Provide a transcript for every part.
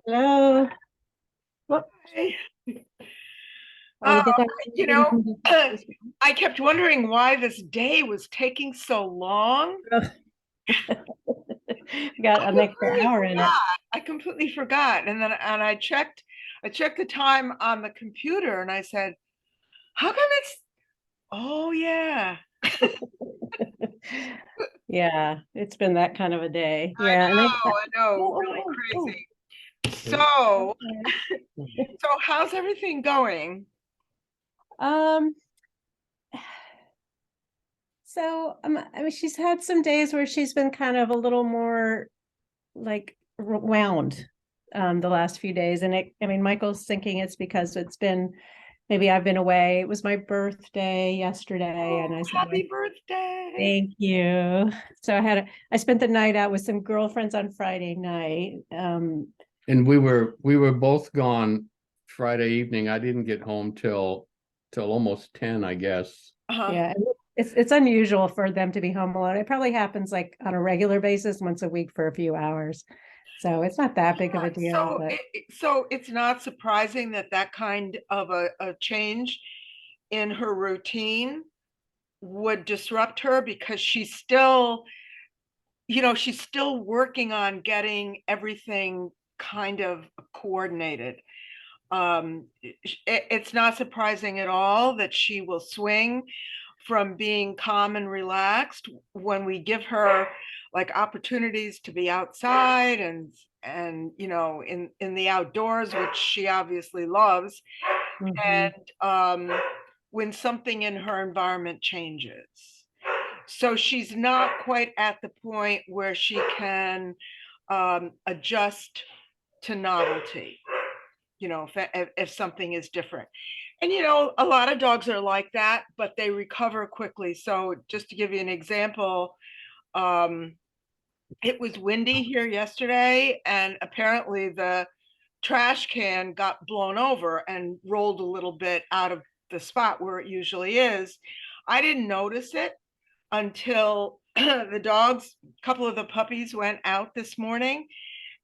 Hello. Well, Hey, we Uh, get that. you know, I kept wondering why this day was taking so long. Got I an extra completely hour in it. forgot. I completely forgot. And then I checked the time on the computer and I said, how come it's, oh yeah, Yeah, it's been that kind of a day. I Yeah, and I know, really oh, oh, crazy. oh, So, okay. so how's everything going? Um, I mean, she's had some days where she's been kind of a little more like wound the last few days. And I mean, Michael's thinking it's because it's been maybe I've been away. It was my birthday yesterday, Oh, and I said, happy birthday. thank you. So I spent the night out with some girlfriends on Friday night. And we were both gone Friday evening. I didn't get home till almost 10, I guess. Uh-huh. Yeah, and it's unusual for them to be home alone. It probably happens like on a regular basis once a week for a few hours. So it's not that big of Yeah, a deal, but so it's not surprising that that kind of a change in her routine would disrupt her because she's still working on getting everything kind of coordinated. It's not surprising at all that she will swing from being calm and relaxed when we give her like opportunities to be outside and in the outdoors, which she obviously loves, mhm. and when something in her environment changes. So she's not quite at the point where she can adjust to novelty, if something is different. And a lot of dogs are like that, but they recover quickly. So just to give you an example, um, it was windy here yesterday, and apparently the trash can got blown over and rolled a little bit out of the spot where it usually is. I didn't notice it until the dogs, a couple of the puppies went out this morning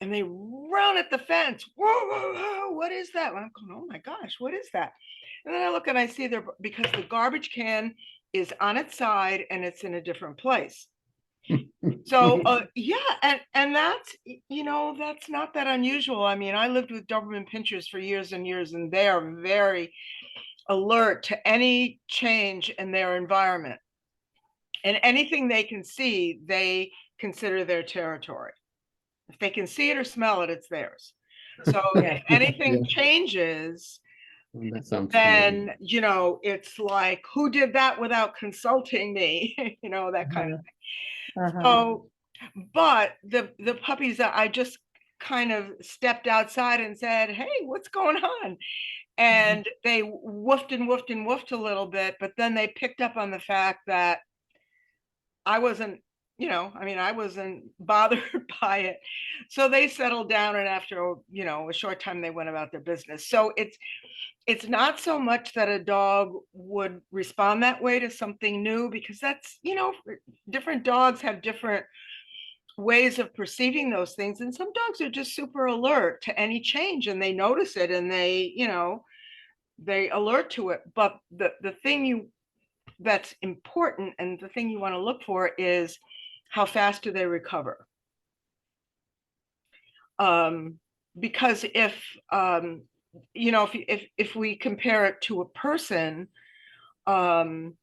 and they run at the fence. Whoa, whoa, whoa, what is that? And I'm going, oh my gosh, what is that? And then I look and I see there, because the garbage can is on its side and it's in a different place. So yeah, and that's not that unusual. I mean, I lived with Doberman pinchers for years and years, and they are very alert to any change in their environment, and anything they can see, they consider their territory. If they can see it or smell it, it's theirs. So Yeah. if anything Yeah, changes, that sounds familiar. then it's like, who did that without consulting me? That kind of Uh-huh. thing. Uh-huh. So, but the puppies that I just kind of stepped outside and said, "Hey, what's going on?" Mhm. And they woofed and woofed and woofed a little bit, but then they picked up on the fact that I wasn't, I mean, I wasn't bothered by it. So they settled down, and after, a short time they went about their business. So it's not so much that a dog would respond that way to something new, because that's, different dogs have different ways of perceiving those things, and some dogs are just super alert to any change and they notice it and they alert to it. But the thing that's important and the thing you want to look for is how fast do they recover. um, because um, if we compare it to a person, um,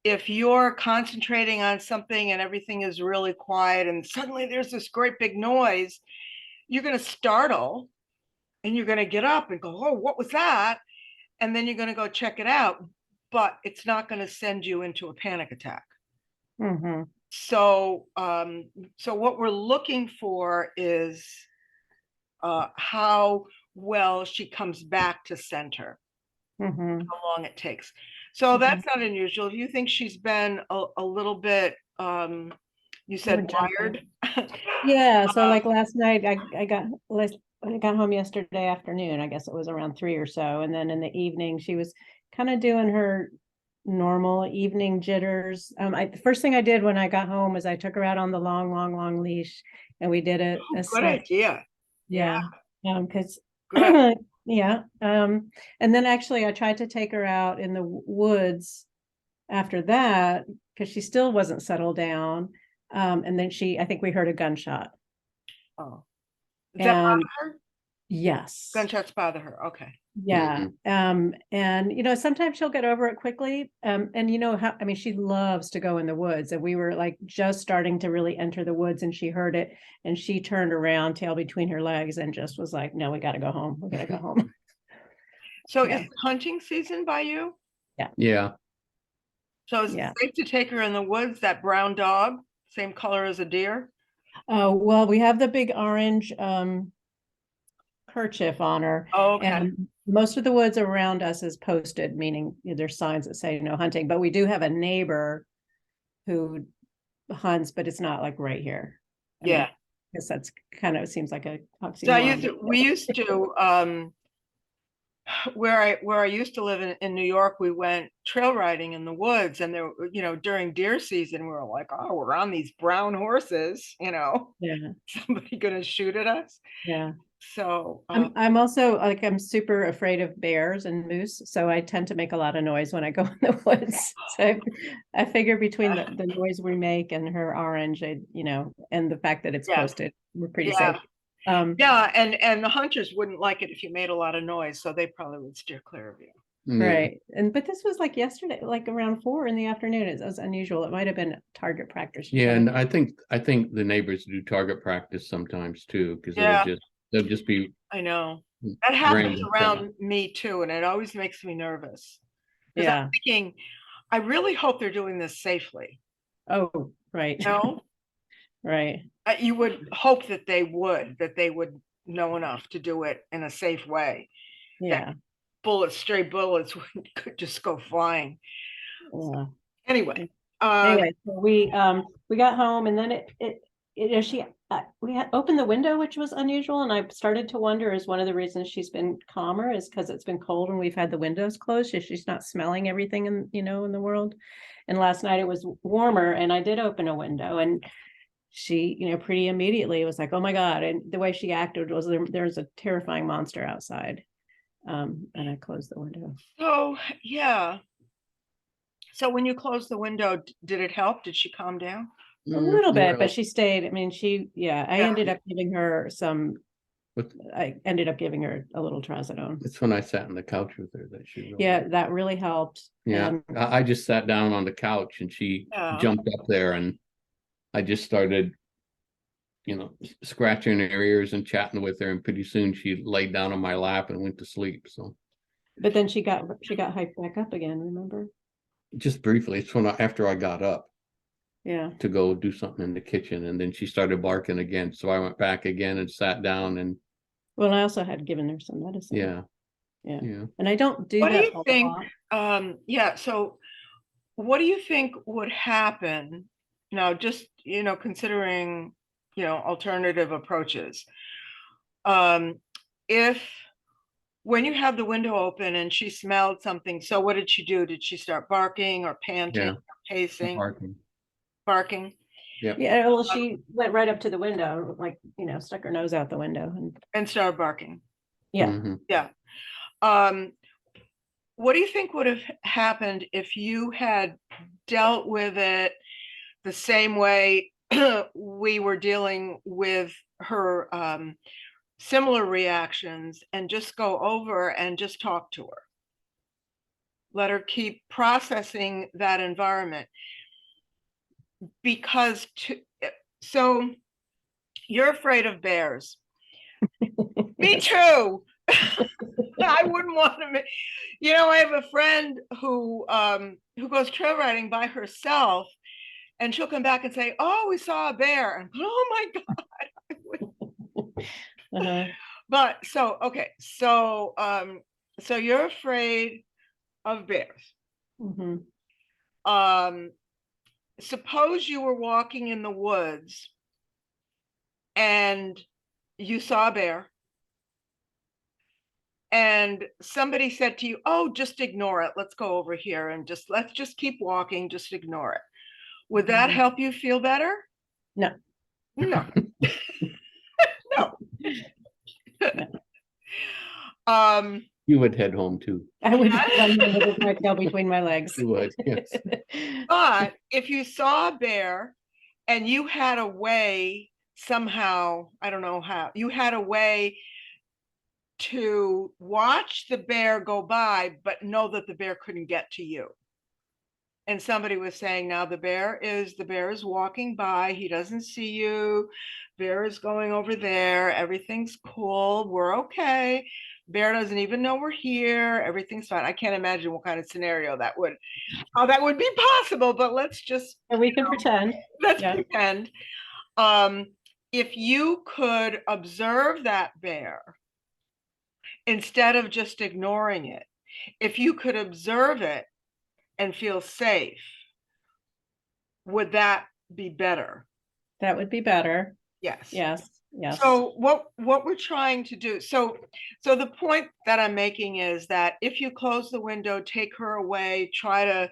if you're concentrating on something and everything is really quiet and suddenly there's this great big noise, you're going to startle and you're going to get up and go, oh, what was that? And then you're going to go check it out, but it's not going to send you into a panic attack. Mhm. So what we're looking for is how well she comes back to center, Mhm. how long it takes. So Mhm. that's not unusual. If you think she's been a little bit, you More said jumpy. wired. Yeah, so like last night I got home yesterday afternoon. I guess it was around 3 or so, and then in the evening she was kind of doing her normal evening jitters. The first thing I did when I got home was I took her out on the long, long, long leash, and we did a Good sniff. idea. Yeah. Yeah. Because, Good. yeah, and then actually I tried to take her out in the woods after that, because she still wasn't settled down. And then I think we heard a gunshot. Oh, does that And bother her? yes, Gunshots bother her. Okay. yeah. And sometimes she'll get over it quickly. And how, I mean, she loves to go in the woods, and we were like just starting to really enter the woods, and she heard it, and she turned around, tail between her legs, and just was like, no, we got to go home. We got to go home. So Yeah. is it hunting season by you? Yeah. So is it Yeah. safe to take her in the woods, that brown dog, same color as a deer? Oh, well, we have the big orange kerchief on her, Okay. and most of the woods around us is posted, meaning there's signs that say no hunting, but we do have a neighbor who hunts, but it's not like right here. I mean, Yeah. I guess that's kind of seems like a So oxymoron. we used to, where I used to live in New York, we went trail riding in the woods, and there, during deer season, we were like, oh, we're on these brown horses, Yeah, somebody gonna shoot at us. yeah. So, I'm also like, I'm super afraid of bears and moose, so I tend to make a lot of noise when I go in the woods. So I figure between the noise we make and her orange, and the fact that it's yeah, posted, we're pretty yeah, safe. yeah, and the hunters wouldn't like it if you made a lot of noise, so they probably would steer clear of you. Yeah. Right. But this was like yesterday, like around 4 in the afternoon. It was unusual. It might have been target practice. Yeah, and I think the neighbors do target practice sometimes too, because Yeah. they'll just be I know. That happens random around me too, and it always makes me nervous. Because I'm Yeah. thinking, I really hope they're doing this safely. Oh, right. No, Right. you would hope that they would know enough to do it in a safe way. Yeah. Stray bullets could just go flying. Yeah. Anyway, Anyway, so we got home, and then we had opened the window, which was unusual, and I started to wonder, is one of the reasons she's been calmer is because it's been cold and we've had the windows closed, so she's not smelling everything in the world. And last night it was warmer, and I did open a window, and she, pretty immediately was like, oh my God. And the way she acted was there's a terrifying monster outside. And I closed the window. so yeah. So when you closed the window, did it help? Did she calm down? A little more or bit, but less. she stayed. I mean, I Yeah. ended up giving her But I ended up giving her a little trazodone. it's when I sat on the couch with her that she really, Yeah, that really helped. yeah. I just sat down on the couch and she Yeah. jumped up there, and I just started, scratching her ears and chatting with her, and pretty soon she laid down on my lap and went to sleep. So But then she got hyped back up again, remember? just briefly, it's after I got up Yeah. to go do something in the kitchen, and then she started barking again. So I went back again and sat down, and Well, I also had given her some medicine. yeah. Yeah. And I don't do What do that you a think? lot. Yeah. So what do you think would happen now, just, considering, alternative approaches? If when you had the window open and she smelled something, so what did she do? Did she start barking or panting Yeah. or pacing, Barking. barking Yep. Yeah, well, she went right up to the window, like, stuck her nose out the window, and and started barking? yeah. Mhm. Yeah. What do you think would have happened if you had dealt with it the same way we were dealing with her similar reactions, and just go over and just talk to her? Let her keep processing that environment. Because so you're afraid of bears. Me too. I wouldn't want to. I have a friend who goes trail riding by herself, and she'll come back and say, "Oh, we saw a bear." And, oh my God. Uh-huh. But so okay, so you're afraid of bears. Mhm. Suppose you were walking in the woods and you saw a bear, and somebody said to you, "Oh, just ignore it. Let's go over here and let's just keep walking, just ignore it." Would that Mhm. help you feel better? No. No. No. You would head home too. I would run home with my tail between my legs. You would, yes. But if you saw a bear and you had a way somehow, I don't know how, you had a way to watch the bear go by, but know that the bear couldn't get to you. And somebody was saying, now the bear is walking by. He doesn't see you. Bear is going over there. Everything's cool. We're okay. Bear doesn't even know we're here. Everything's fine. I can't imagine what kind of scenario how that would be possible, but let's just, And we can pretend. let's Yeah. pretend. If you could observe that bear instead of just ignoring it, if you could observe it and feel safe, would that be better? That would be better. Yes. Yes. Yes. So what we're trying to do, so the point that I'm making is that if you close the window, take her away, try to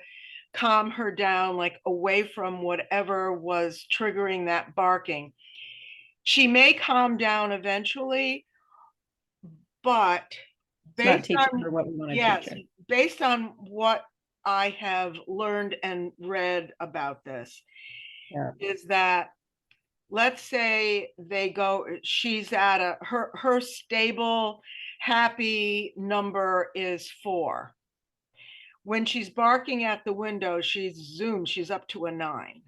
calm her down, like away from whatever was triggering that barking, she may calm down eventually, but It's not based teaching on, her what we want to yes, teach her. based on what I have learned and read about this, Yeah. is that, let's say she's at her stable, happy number is 4. When she's barking at the window, she's up to a 9.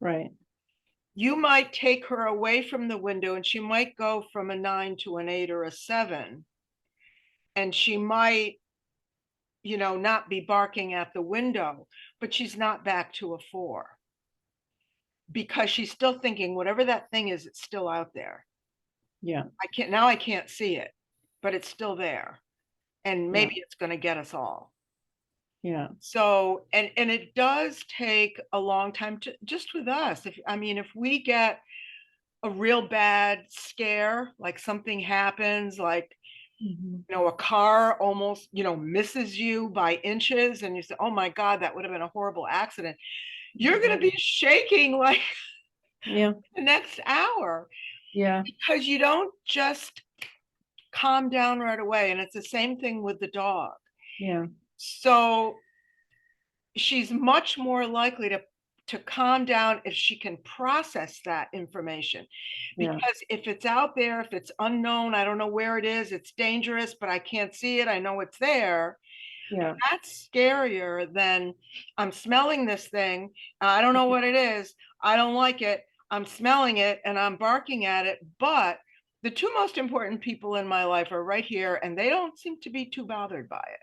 Right. You might take her away from the window and she might go from a 9 to an 8 or a 7. And she might, not be barking at the window, but she's not back to a 4. Because she's still thinking whatever that thing is, it's still out there. Yeah. I can't see it, but it's still there. And maybe it's going to get us all. Yeah. So, and it does take a long time to, just with us. If we get a real bad scare, like something happens, like, a car almost, misses you by inches and you say, oh my God, that would have been a horrible accident. You're going to be shaking like the next hour. Yeah. Because you don't just calm down right away. And it's the same thing with the dog. Yeah. So she's much more likely to calm down if she can process that information. Because if it's out there, if it's unknown, I don't know where it is, it's dangerous, but I can't see it, I know it's there. Yeah. That's scarier than, I'm smelling this thing, I don't know what it is, I don't like it, I'm smelling it and I'm barking at it, but the 2 most important people in my life are right here and they don't seem to be too bothered by it.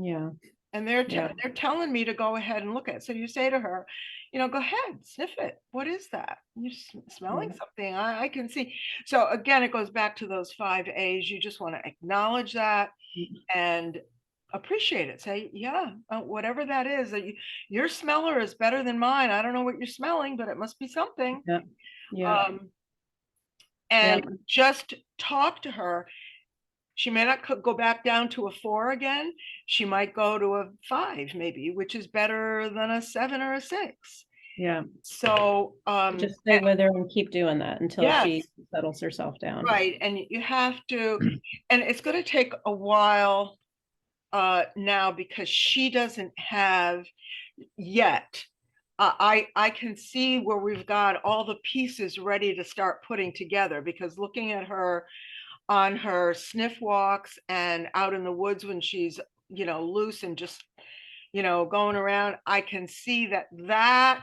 Yeah. And they're telling me to go ahead and look at it. So you say to her, go ahead, sniff it. What is that? You're smelling something. I can see. So again, it goes back to those 5 A's. You just want to acknowledge that and appreciate it. Say, yeah, whatever that is, your smeller is better than mine. I don't know what you're smelling, but it must be something. Yeah. Yeah. And just talk to her. She may not go back down to a 4 again. She might go to a 5 maybe, which is better than a 7 or a 6. Yeah. So just stay with her and keep doing that until she settles herself down. Right. And you have to, and it's going to take a while now because she doesn't have yet. I can see where we've got all the pieces ready to start putting together, because looking at her on her sniff walks and out in the woods when she's, loose and just, going around, I can see that's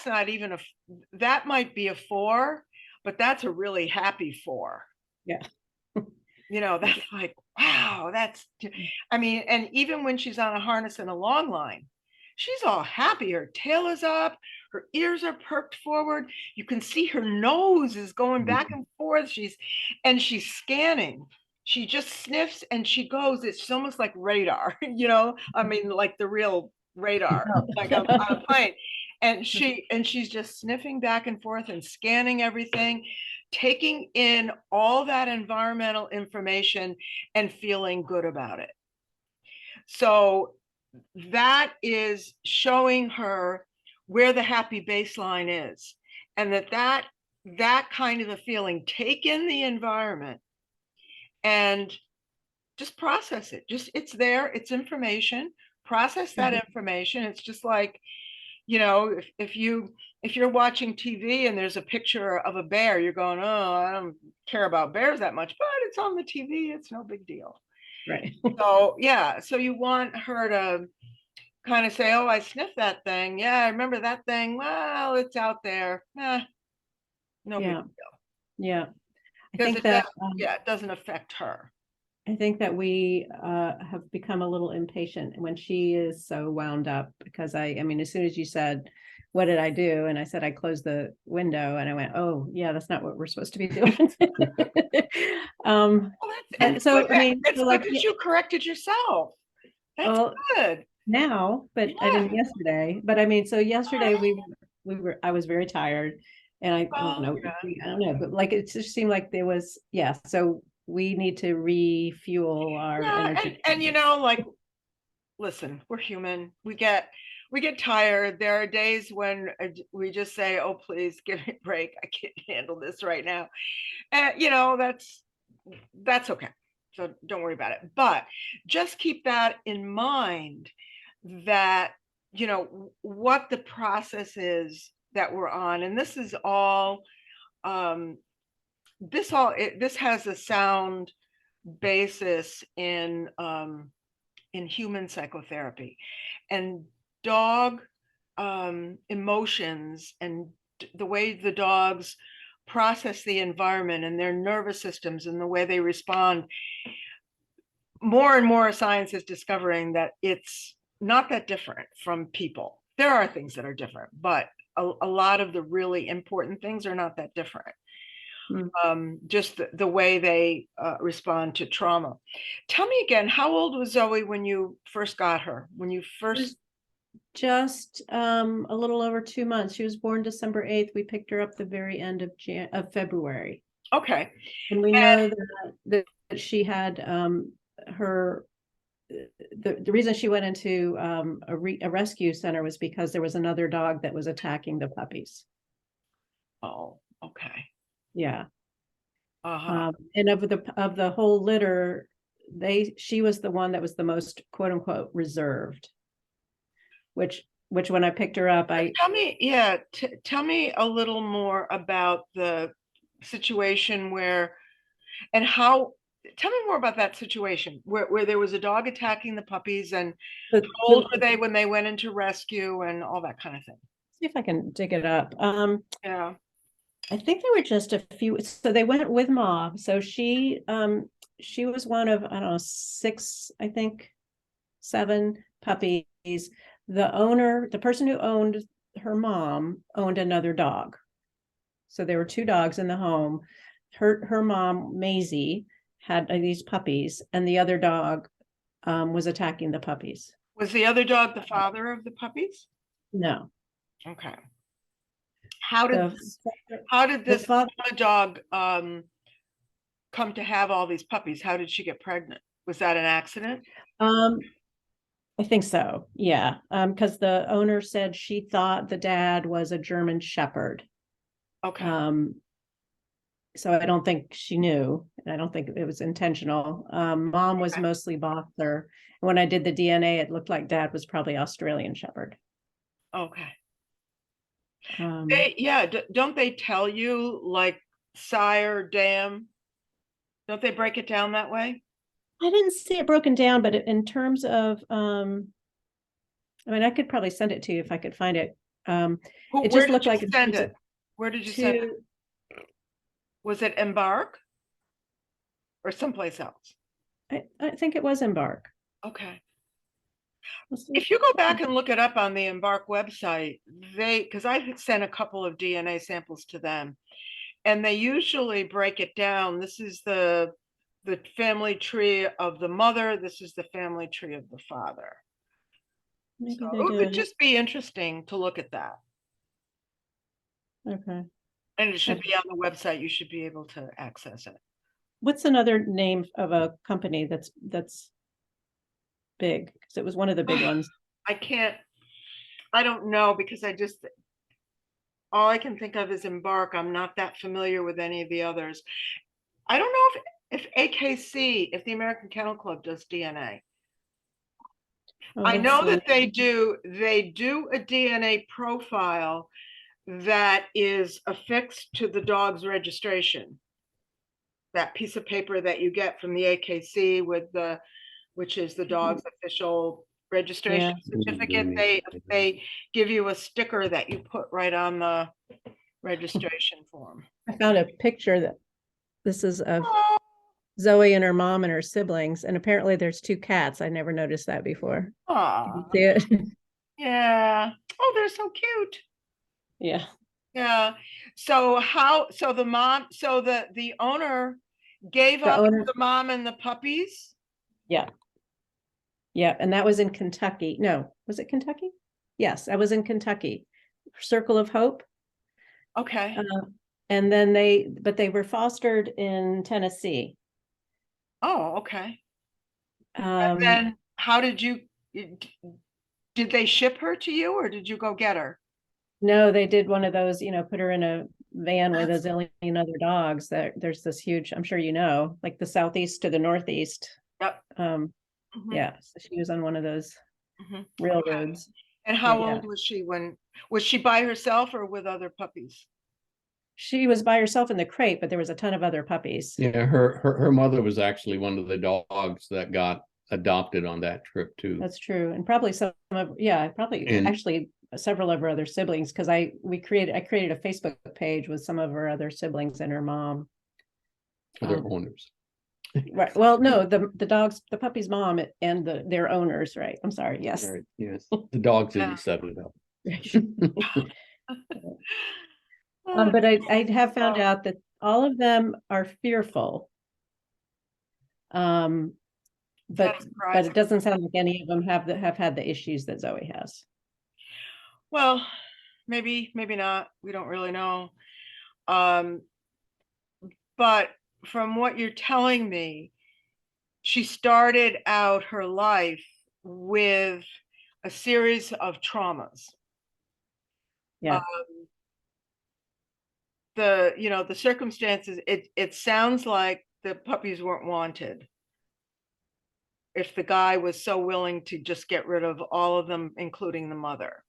not even that might be a 4, but that's a really happy 4. Yeah. That's like, wow, and even when she's on a harness and a long line, she's all happy. Her tail is up, her ears are perked forward. You can see her nose is going back and forth. She's scanning. She just sniffs and she goes. It's almost like radar, like the real radar, like on a plane. And she's just sniffing back and forth and scanning everything, taking in all that environmental information and feeling good about it. So that is showing her where the happy baseline is, and that kind of a feeling, take in the environment and just process it. Just, it's there, it's information, process that information. It's just like, you know, if you're watching TV and there's a picture of a bear, you're going, oh, I don't care about bears that much, but it's on the TV, it's no big deal. Right. So yeah, so you want her to kind of say, oh, I sniffed that thing. Yeah, I remember that thing. Well, it's out there. No big Yeah. deal. Yeah. I Because think it does, that, yeah, it doesn't affect her. I think that we have become a little impatient when she is so wound up, because I mean, as soon as you said, what did I do? And I said, I closed the window, and I went, oh yeah, that's not what we're supposed to be doing. Well, And so, I mean, it's so good like, that you corrected yourself. That's well, good. now, but I Yeah. didn't yesterday. But I mean, so yesterday I was very tired, and I don't Well, know, yeah. I don't know, but like it just seemed like there was, yeah. So we need to refuel our Yeah, energy. and you know, like, listen, we're human. We get tired. There are days when we just say, "Oh, please give me a break. I can't handle this right now." And you know, that's okay. So don't worry about it. But just keep that in mind, that, you know, what the process is that we're on. And this is all this has a sound basis in human psychotherapy, and dog emotions, and the way the dogs process the environment and their nervous systems and the way they respond. More and more science is discovering that it's not that different from people. There are things that are different, but a lot of the really important things are not that different. Just the way they respond to trauma. Tell me again, how old was Zoe when you first got her? When you It first, was just a little over 2 months. She was born December 8th. We picked her up the very end of February. okay. And we know that she had her the reason she went into a rescue center was because there was another dog that was attacking the puppies. Oh, okay. Yeah. Uh-huh. And of the whole litter, she was the one that was the most quote unquote reserved, which when I picked her up, Tell me, yeah, tell me a little more about the situation where, and how, tell me more about that situation where there was a dog attacking the puppies, and how old were they when they went into rescue and all that kind of thing? See if I can dig it up. Yeah. I think there were just a few. So they went with mom. So she was one of, I don't know, 6, I think 7 puppies. The person who owned her mom owned another dog. So there were 2 dogs in the home. Her mom, Maisie, had these puppies, and the other dog was attacking the puppies. Was the other dog the father of the puppies? No. Okay. How did The this father, dog come to have all these puppies? How did she get pregnant? Was that an accident? I think so. Yeah. Because the owner said she thought the dad was a German Shepherd. Okay. So I don't think she knew, and I don't think it was intentional. Mom was mostly boxer. When I did the DNA, it looked like dad was probably Australian Shepherd. Okay. Um, Yeah, don't they tell you, like, sire, dam? Don't they break it down that way? I didn't see it broken down, but in terms of, I mean, I could probably send it to you if I could find it. It Where just did looked you like send it? Where did you send it? Was it Embark or someplace else? I think it was Embark. Okay. Let's see. If you go back and look it up on the Embark website, because I sent a couple of DNA samples to them, and they usually break it down. This is the family tree of the mother. This is the family tree of the father. Maybe So they it would did. just be interesting to look at that. Okay. And it should be on the website. You should be able to access it. What's another name of a company that's big? Because it was one of the big ones. I don't know, because all I can think of is Embark. I'm not that familiar with any of the others. I don't know if AKC, if the American Kennel Club does DNA. Oh, I let's know see. that they do a DNA profile that is affixed to the dog's registration. That piece of paper that you get from the AKC with which is the dog's official registration certificate. They give you a sticker that you put right on the registration form. I found a picture that this is of Oh, Zoe and her mom and her siblings, and apparently there's 2 cats. I never noticed that before. Did you see it? yeah. Oh, they're so cute. Yeah. Yeah. So the owner gave The up owner, the mom and the puppies. yeah. Yeah, and that was in Kentucky. No, was it Kentucky? Yes, I was in Kentucky. Circle of Hope. Okay. And then but they were fostered in Tennessee. Oh, okay. Um, Then how did they ship her to you or did you go get her? no, they did one of those, put her in a van with a That's- zillion other dogs. There's this huge, I'm sure like the southeast to the northeast. Yep. Um, Mhm, yeah, so she was on one of those mhm. railroads. And how Yeah. old was she was she by herself or with other puppies? She was by herself in the crate, but there was a ton of other puppies. Yeah, her mother was actually one of the dogs that got adopted on that trip too. That's true. And probably probably And actually several of her other siblings, because I created a Facebook page with some of her other siblings and her mom. other owners. Right. Well, no, the puppy's mom and their owners, right? I'm sorry. Yes. Right, yes, the dogs Yeah. didn't set it up. But I have found out that all of them are fearful. But That's it surprising. doesn't sound like any of them have had the issues that Zoe has. Well, maybe not. We don't really know. Um, but from what you're telling me, she started out her life with a series of traumas. Yeah. The circumstances, it sounds like the puppies weren't wanted. If the guy was so willing to just get rid of all of them, including the mother.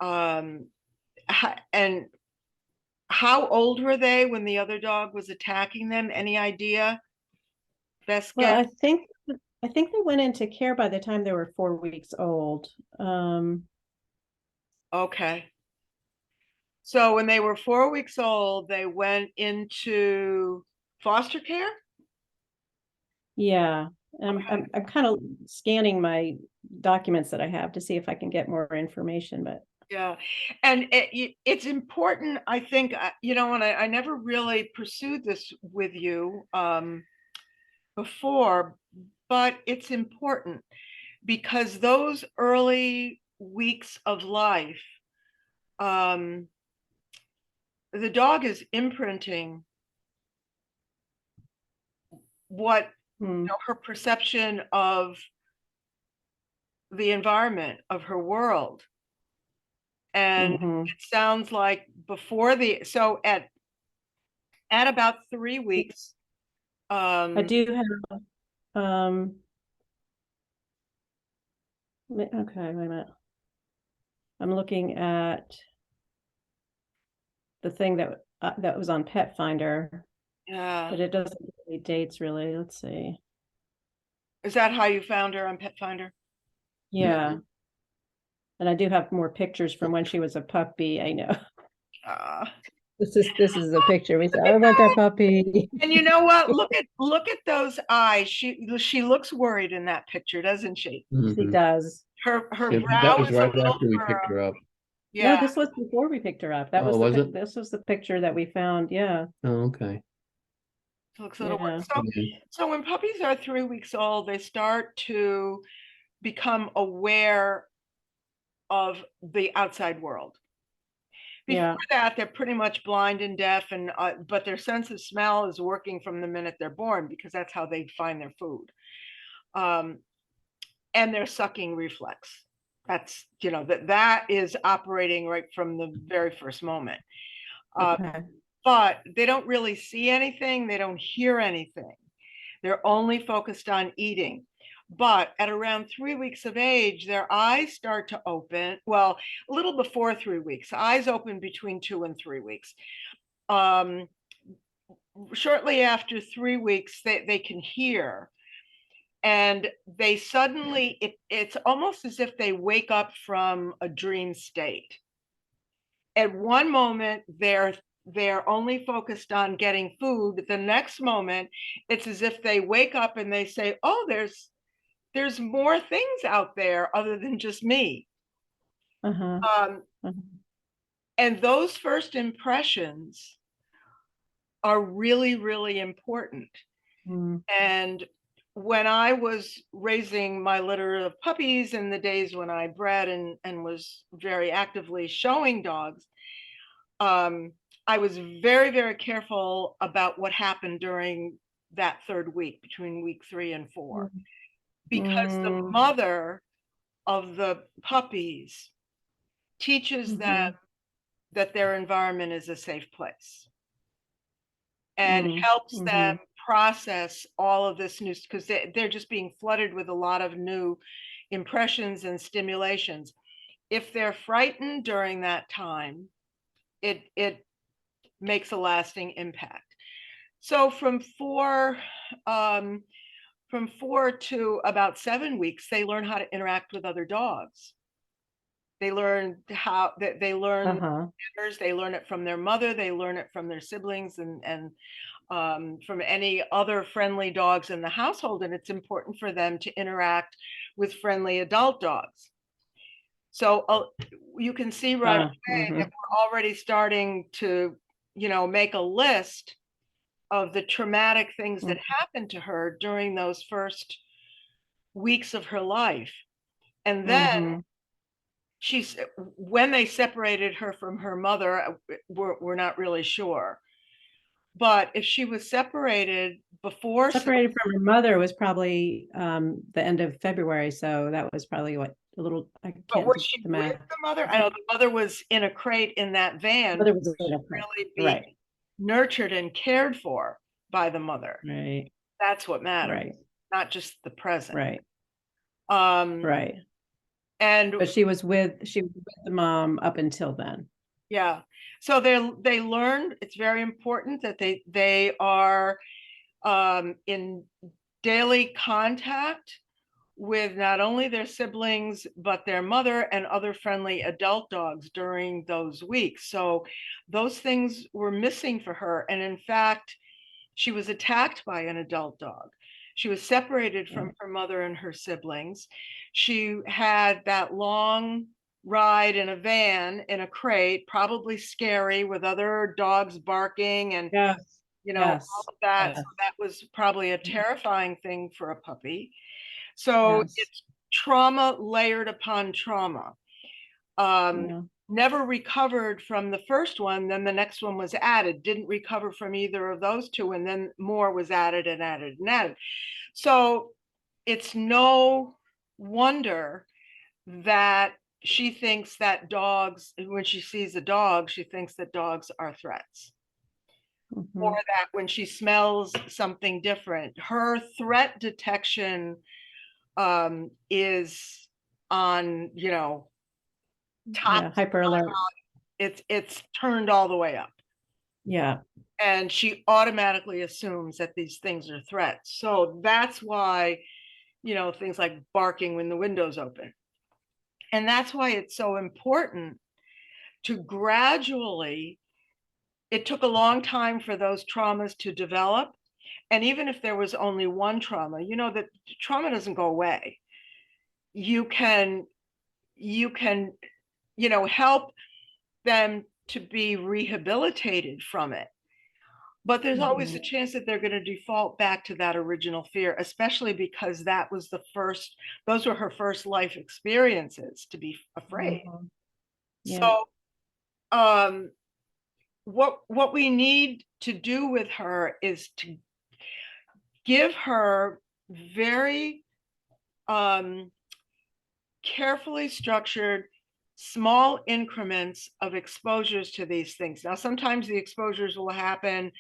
And how old were they when the other dog was attacking them? Any idea? Best Well, guess? I think they went into care by the time they were 4 weeks old. Okay. So when they were 4 weeks old, they went into foster care? Yeah. Okay. I'm kind of scanning my documents that I have to see if I can get more information, but Yeah. And it's important, I think, and I never really pursued this with you before, but it's important because those early weeks of life, the dog is imprinting what her perception of the environment of her world. And it sounds like at about 3 weeks, I do have okay, wait a minute. I'm looking at the thing that was on Pet Finder, yeah. but it doesn't give any dates really. Let's see. Is that how you found her on Pet Finder? Yeah. And I do have more pictures from when she was a puppy. I know. Uh, This is a picture. We said, "Oh, I want that puppy." and you know what? Look at those eyes. She looks worried in that picture, doesn't she? She does. Her Yeah, brow that was is a right little after we picked her up. No, Yeah. this was before we picked her up. That Oh, was it? This was the picture that we found. Yeah. Oh, okay. Looks a little Yeah. worried. So when puppies are 3 weeks old, they start to become aware of the outside world. Before that, they're pretty much blind and deaf, and but their sense of smell is working from the minute they're born because that's how they find their food. And their sucking reflex. That's that is operating right from the very first moment. Okay. but they don't really see anything. They don't hear anything. They're only focused on eating. But at around 3 weeks of age, their eyes start to open. Well, a little before 3 weeks, eyes open between 2 and 3 weeks. Shortly after 3 weeks, they can hear. And they suddenly, it's almost as if they wake up from a dream state. At one moment, they're only focused on getting food. The next moment, it's as if they wake up and they say, oh, there's more things out there other than just me. Uh-huh. Um, Uh-huh. and those first impressions are really, really important. Mm. And when I was raising my litter of puppies in the days when I bred and was very actively showing dogs, I was very, very careful about what happened during that third week, between week 3 and 4, because the Mm. mother of the puppies teaches them Mhm. that their environment is a safe place and Mm. helps them Mhm. process all of this news, because they're just being flooded with a lot of new impressions and stimulations. If they're frightened during that time, it makes a lasting impact. So um, from 4 to about 7 weeks, they learn how to interact with other dogs. They learn how that they learn Uh-huh. manners. They learn it from their mother. They learn it from their siblings and from any other friendly dogs in the household. And it's important for them to interact with friendly adult dogs. So you can see right away that Mhm. we're already starting to, make a list of the traumatic things that Mm. happened to her during those first weeks of her life. And then Mhm. when they separated her from her mother, we're not really sure. But if she was separated before, Separated from her mother was probably the end of February, so that was probably what a little, I but can't was do she the with math. the mother? I know the mother was in a crate in that van, Mother was in a really being right, nurtured and cared for by the mother. right, That's what matters, right, not just the present. right, Um, right. and But she was with the mom up until then. yeah, so they learned it's very important that they are in daily contact with not only their siblings, but their mother and other friendly adult dogs during those weeks. So those things were missing for her. And in fact, she was attacked by an adult dog. She was separated from Right. her mother and her siblings. She had that long ride in a van in a crate, probably scary, with other dogs barking and Yes, all yes, of that. So yes, that was probably a terrifying thing for a puppy. So yes, it's trauma layered upon trauma. Um, yeah. Never recovered from the first one, then the next one was added, didn't recover from either of those two, and then more was added and added and added. So it's no wonder that she thinks that dogs, when she sees a dog, she thinks that dogs are threats. Or Mhm. that when she smells something different, her threat detection is on, top. Yeah, hyper alert. It's turned all the way up, Yeah. and she automatically assumes that these things are threats. So that's why, things like barking when the window's open. And that's why it's so important to gradually, it took a long time for those traumas to develop. And even if there was only one trauma, that trauma doesn't go away. You can, you can, help them to be rehabilitated from it. But there's always Mhm. a chance that they're going to default back to that original fear, especially because those were her first life experiences to be afraid. Mhm. Yeah. So, um, what we need to do with her is to give her very carefully structured small increments of exposures to these things. Now, sometimes the exposures will happen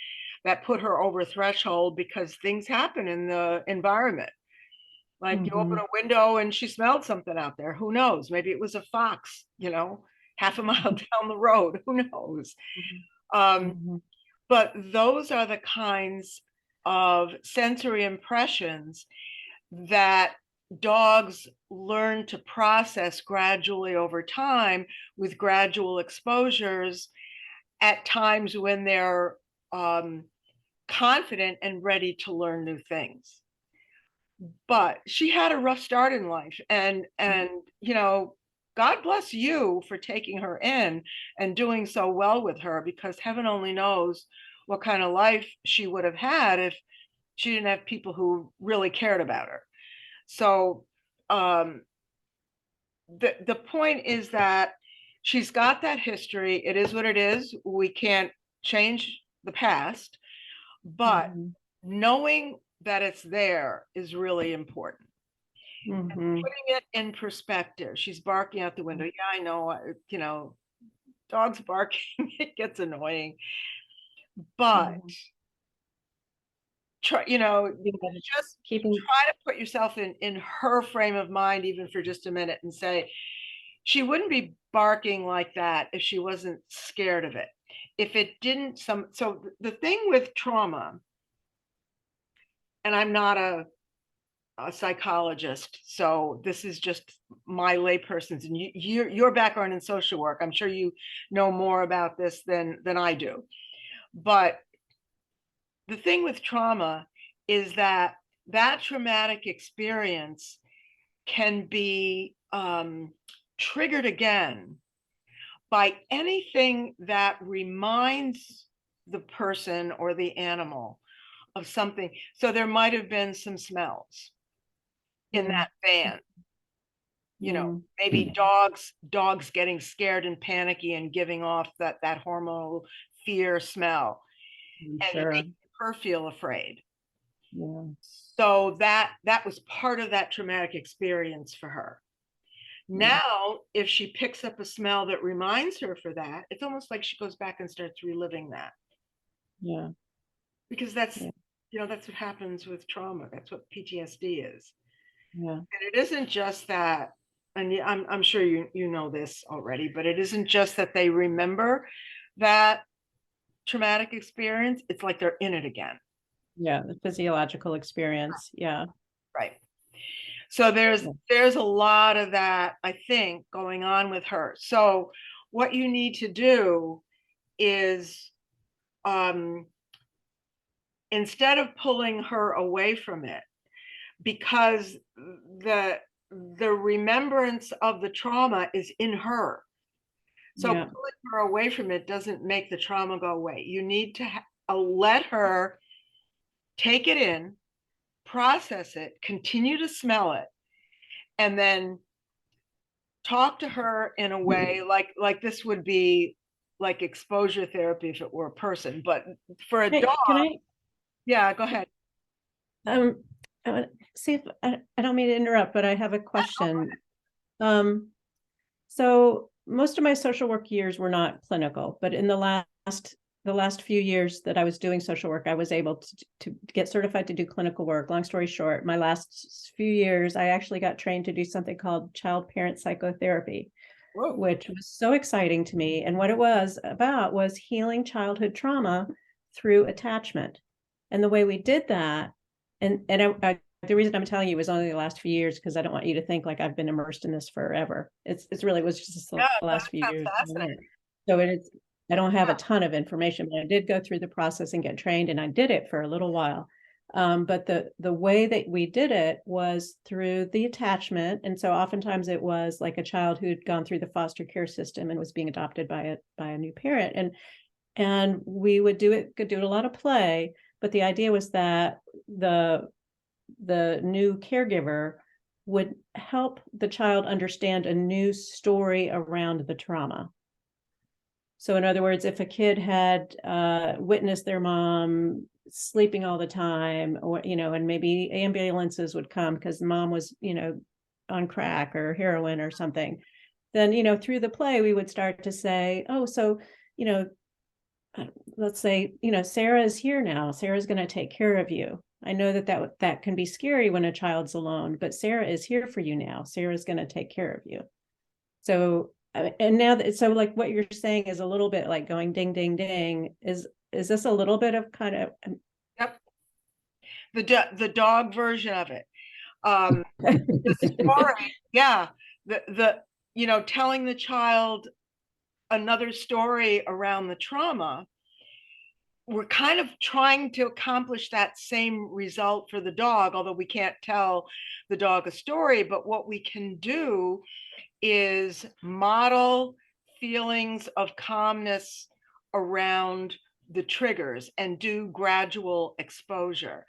that put her over a threshold because things happen in the environment. Like you open a window and she smelled something out there. Who knows? Maybe it was a fox, half a mile down the road. Who knows? But those are the kinds of sensory impressions that dogs learn to process gradually over time with gradual exposures at times when they're confident and ready to learn new things. But she had a rough start in life, and God bless you for taking her in and doing so well with her, because heaven only knows what kind of life she would have had if she didn't have people who really cared about her. So the point is that she's got that history. It is what it is. We can't change the past, but knowing that it's there is really important. And putting it in perspective. She's barking out the window. Yeah, I know, dogs barking, it gets annoying. But try, just try to put yourself in her frame of mind, even for just a minute, and say, she wouldn't be barking like that if she wasn't scared of it. If it didn't, so the thing with trauma, and I'm not a psychologist, so this is just my layperson's, and your background in social work, I'm sure you know more about this than I do. But the thing with trauma is that traumatic experience can be triggered again by anything that reminds the person or the animal of something. So there might have been some smells in that van, maybe dogs getting scared and panicky and giving off that hormonal fear smell, and making her feel afraid. So that was part of that traumatic experience for her. Now, if she picks up a smell that reminds her for that, it's almost like she goes back and starts reliving that. Because that's that's what happens with trauma. That's what PTSD is. And it isn't just that, and I'm sure you know this already, but it isn't just that they remember that traumatic experience. It's like they're in it again. The physiological experience. Right. So there's a lot of that, I think, going on with her. So what you need to do is, instead of pulling her away from it, because the remembrance of the trauma is in her. So pulling her away from it doesn't make the trauma go away. You need to let her take it in, process it, continue to smell it, and then talk to her in a way like this would be like exposure therapy if it were a person, but for a dog. Yeah, go ahead. See if I don't mean to interrupt, but I have a question. So most of my social work years were not clinical, but in the last few years that I was doing social work, I was able to get certified to do clinical work. Long story short, my last few years, I actually got trained to do something called child parent psychotherapy, which was so exciting to me. And what it was about was healing childhood trauma through attachment. And the way we did that, and the reason I'm telling you is only the last few years, because I don't want you to think like I've been immersed in this forever. It's really was just the last few years. So I don't have a ton of information, but I did go through the process and get trained, and I did it for a little while. But the way that we did it was through the attachment. And so oftentimes it was like a child who'd gone through the foster care system and was being adopted by a new parent. And we would could do a lot of play, but the idea was that the new caregiver would help the child understand a new story around the trauma. So in other words, if a kid had witnessed their mom sleeping all the time, or, and maybe ambulances would come because the mom was, on crack or heroin or something, then, through the play, we would start to say, oh, so, let's say, Sarah is here now. Sarah's going to take care of you. I know that can be scary when a child's alone, but Sarah is here for you now. Sarah's going to take care of you. So, and now that, so like what you're saying is a little bit like going ding, ding, ding. Is this a little bit of kind of? Yep. The dog version of it. The story, yeah. Telling the child another story around the trauma. We're kind of trying to accomplish that same result for the dog, although we can't tell the dog a story. But what we can do is model feelings of calmness around the triggers and do gradual exposure.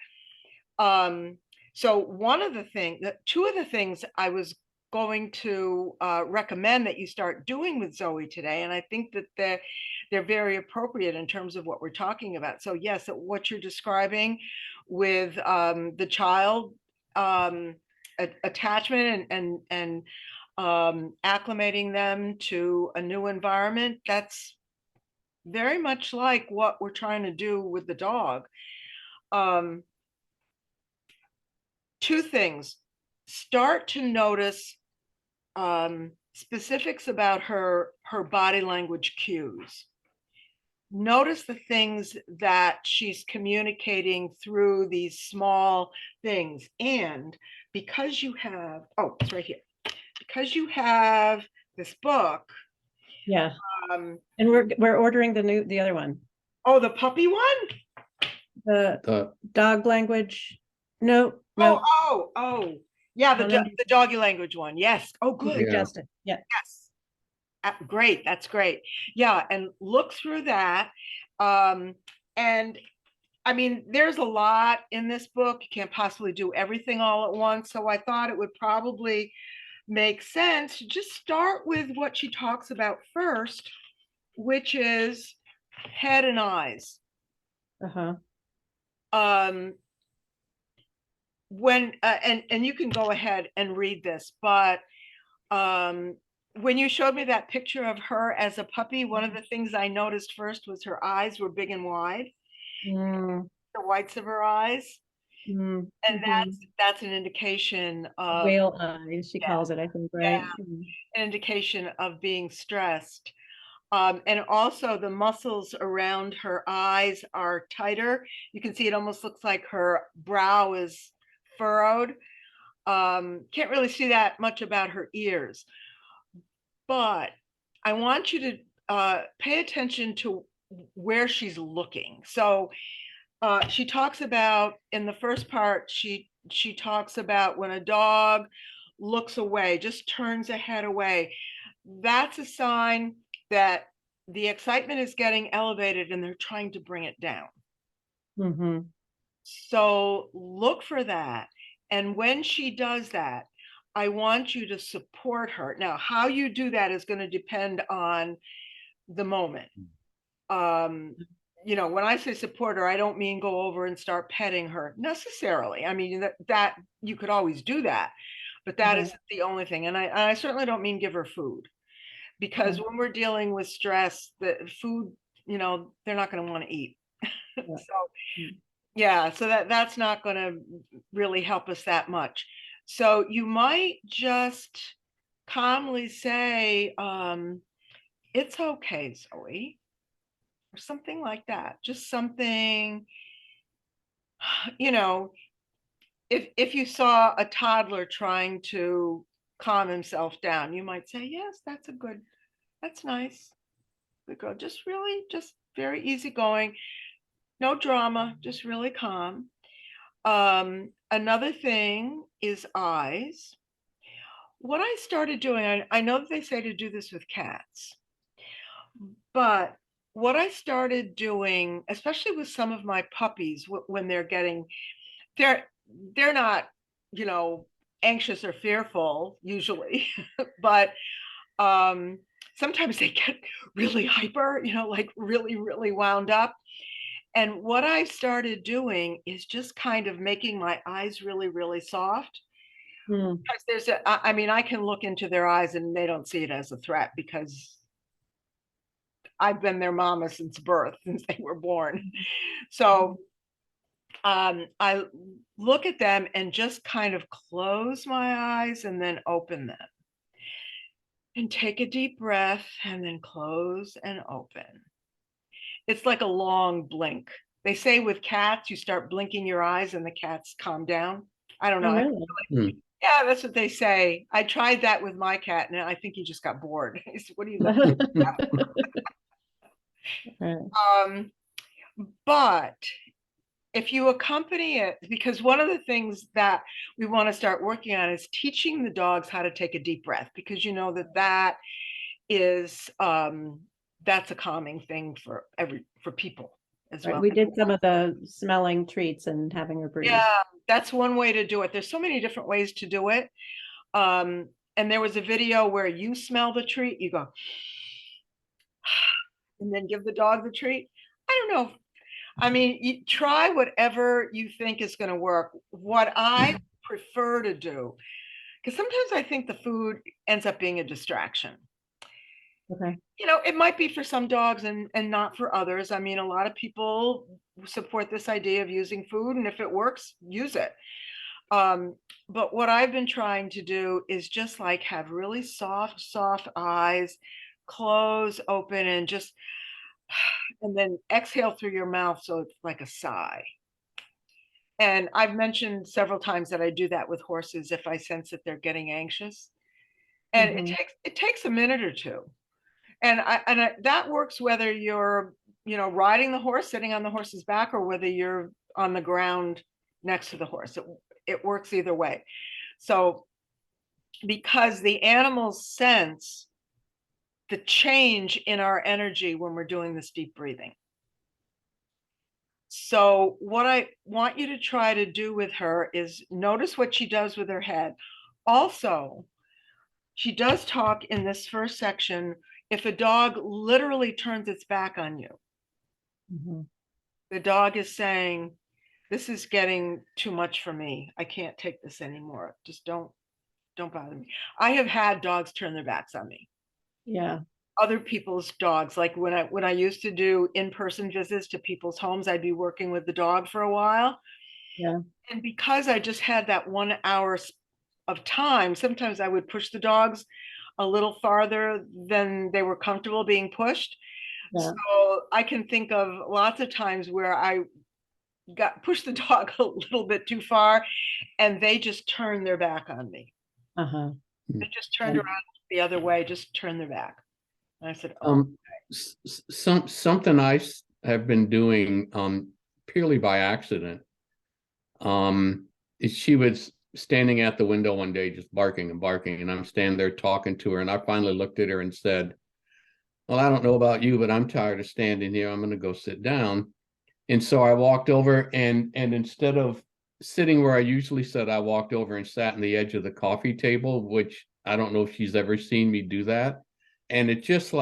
So two of the things I was going to recommend that you start doing with Zoe today, and I think that they're very appropriate in terms of what we're talking about. So yes, what you're describing with the child attachment and acclimating them to a new environment, that's very much like what we're trying to do with the dog. Two things. Start to notice specifics about her body language cues. Notice the things that she's communicating through these small things. And because you have, oh, it's right here. Because you have this book. Yeah. And we're ordering the other one. Oh, the puppy one? The dog language. No. Oh. Yeah, the doggy language one. Yes. Oh, good. Justin. Yeah. Yes. Great. That's great. Yeah. And look through that. And I mean, there's a lot in this book. You can't possibly do everything all at once. So I thought it would probably make sense to just start with what she talks about first, which is head and eyes. When and you can go ahead and read this, but when you showed me that picture of her as a puppy, one of the things I noticed first was her eyes were big and wide, the whites of her eyes. And that's an indication of whale eyes, she calls it, I think, right? An indication of being stressed. And also the muscles around her eyes are tighter. You can see it almost looks like her brow is furrowed. Can't really see that much about her ears, but I want you to pay attention to where she's looking. So she talks about, in the first part, she talks about when a dog looks away, just turns a head away. That's a sign that the excitement is getting elevated and they're trying to bring it down. So look for that. And when she does that, I want you to support her. Now, how you do that is going to depend on the moment. When I say support her, I don't mean go over and start petting her necessarily. I mean, that you could always do that, but that isn't the only thing. And I certainly don't mean give her food, because when we're dealing with stress, the food, they're not going to want to eat. So that's not going to really help us that much. So you might just calmly say, it's okay, Zoe, or something like that. Just something, if you saw a toddler trying to calm himself down, you might say, yes, that's nice. Good girl. Just very easygoing. No drama, just really calm. Another thing is eyes. What I started doing, I know that they say to do this with cats, but what I started doing, especially with some of my puppies, when they're not, anxious or fearful usually, but sometimes they get really hyper, like really, really wound up. And what I started doing is just kind of making my eyes really, really soft, Hmm. Because I mean, I can look into their eyes and they don't see it as a threat because I've been their mama since birth, since they were born. So I look at them and just kind of close my eyes and then open them and take a deep breath and then close and open. It's like a long blink. They say with cats, you start blinking your eyes and the cats calm down. I don't Oh, know. really? Hmm. Yeah, that's what they say. I tried that with my cat and I think he just got bored. He said, what are you looking at? Right. But if you accompany it, because one of the things that we want to start working on is teaching the dogs how to take a deep breath, because you know that is that's a calming thing for people as Right. well. We did some of the smelling treats and having her breathe. Yeah, that's one way to do it. There's so many different ways to do it. And there was a video where you smell the treat, you go, and then give the dog the treat. I don't know. I mean, you try whatever you think is going to work. What I prefer to do, because sometimes I think the food ends up being a distraction. Okay. You know, it might be for some dogs and not for others. I mean, a lot of people support this idea of using food, and if it works, use it. But what I've been trying to do is just like have really soft eyes, close, open, and just, and then exhale through your mouth. So it's like a sigh. And I've mentioned several times that I do that with horses if I sense that they're getting anxious. And Mhm. it takes a minute or two. And that works whether you're, you know, riding the horse, sitting on the horse's back, or whether you're on the ground next to the horse. It works either way. So because the animals sense the change in our energy when we're doing this deep breathing. So what I want you to try to do with her is notice what she does with her head. Also, she does talk in this first section. If a dog literally turns its back on you, Mhm. the dog is saying, this is getting too much for me. I can't take this anymore. Just don't bother me. I have had dogs turn their backs on me. Yeah. Other people's dogs, like when I used to do in-person visits to people's homes, I'd be working with the dog for a while. Yeah. And because I just had that 1 hour of time, sometimes I would push the dogs a little farther than they were comfortable being pushed. Yeah. So I can think of lots of times where I got pushed the dog a little bit too far and they just turned their back on me. Uh-huh. They just turned around the other way, just turned their back. And I said, oh, Um, something have been doing purely by accident. Is she was standing at the window one day just barking and barking, and I'm standing there talking to her, and I finally looked at her and said, well, I don't know about you, but I'm tired of standing here. I'm going to go sit down. And so I walked over, and instead of sitting where I usually sit, I walked over and sat on the edge of the coffee table, which I don't know if she's ever seen me do that. And it just